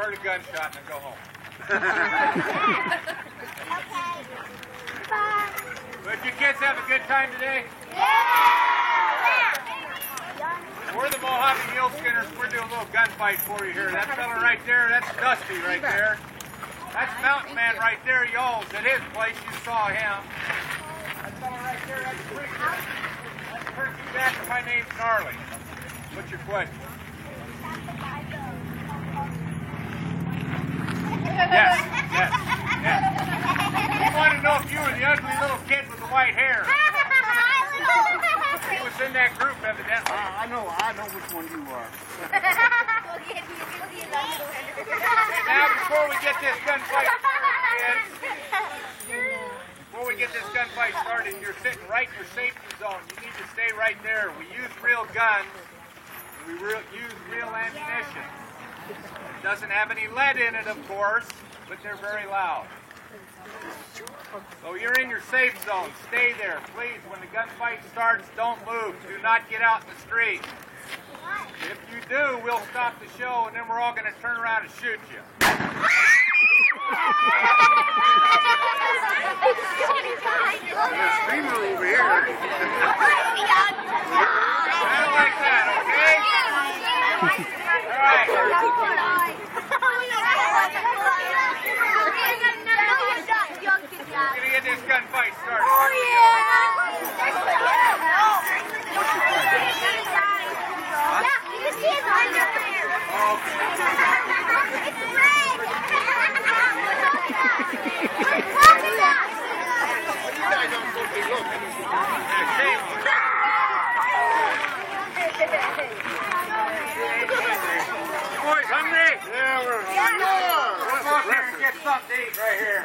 heard a gunshot and then go home. But you kids have a good time today? We're the Mojave Mule Skinners. We're doing a little gunfight for you here. That fella right there, that's Dusty right there. That's Mountain Man right there. Y'all's at his place. You saw him. That fella right there, that's Ricky. That's Turkey Jack, and my name's Gnarly. What's your question? Yes. I want to know if you were the ugly little kid with the white hair. He was in that group, evidently. I know which one you are. Now, before we get this gunfight started, you're sitting right in your safety zone. You need to stay right there. We use real guns. We use real ammunition. It doesn't have any lead in it, of course, but they're very loud. So you're in your safe zone. Stay there, please. When the gunfight starts, don't move. Do not get out in the street. If you do, we'll stop the show, and then we're all going to turn around and shoot you. There's a screamer over here. Kind of like that, okay? All right. We're going to get this gunfight started. Boys, hungry? Yeah, we're Let's walk here and get something to eat right here.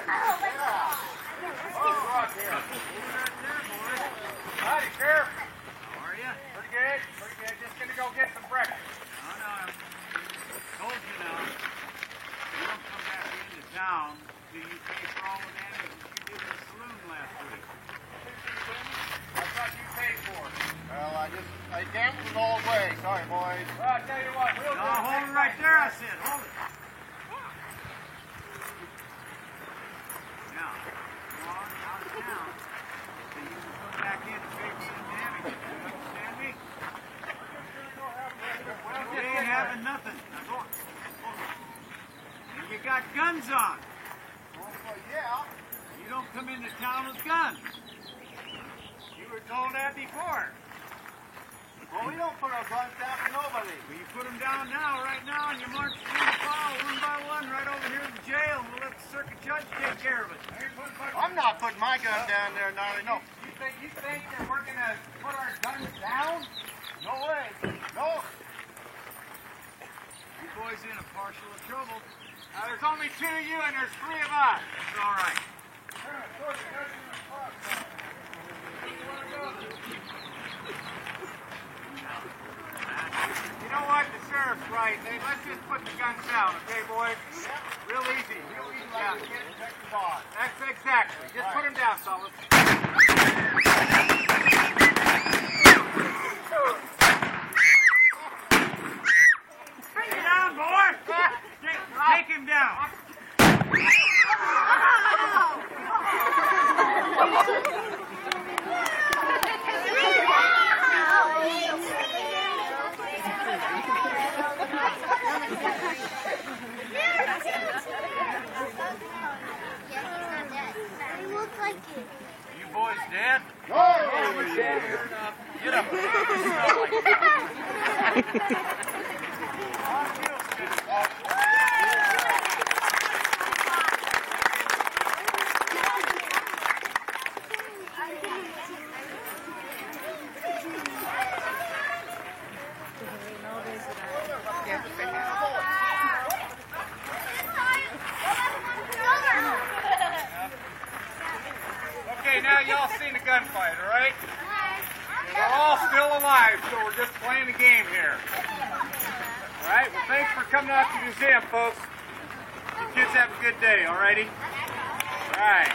Howdy, Sheriff. How are you? Pretty good. Just going to go get some breakfast. No. Told you now. You don't come back into town till you pay for all the damage that you did in the saloon last week. I thought you paid for it. Well, I gambled it all away. Sorry, boys. Well, I'll tell you what. We'll No, hold it right there, I said. Hold it. Now, go on out of town so you can come back in and pay for the damage. You understand me? Well, you ain't having nothing. Now, go on. And you got guns on. Well, yeah. You don't come into town with guns. You were told that before. Well, we don't put our guns down for nobody. Well, you put them down now, right now, and you march through the file one by one right over here to the jail, and we'll let the circuit judge take care of it. I'm not putting my gun down there, Gnarly. No. You think that we're going to put our guns down? No way. No. You boys in a partial of trouble. Now, there's only 2 of you and there's 3 of us. It's all right. You know what? The sheriff's right. Hey, let's just put the guns down, okay, boys? Real easy. Yeah. That's exactly. Just put them down, fellas. Bring him down, boy! Take him down. You boys dead? No. We're dead. Get up. Okay, now y'all seen the gunfight, all right? We're all still alive, so we're just playing a game here. All right? Well, thanks for coming out to the museum, folks. You kids have a good day, all righty? All right.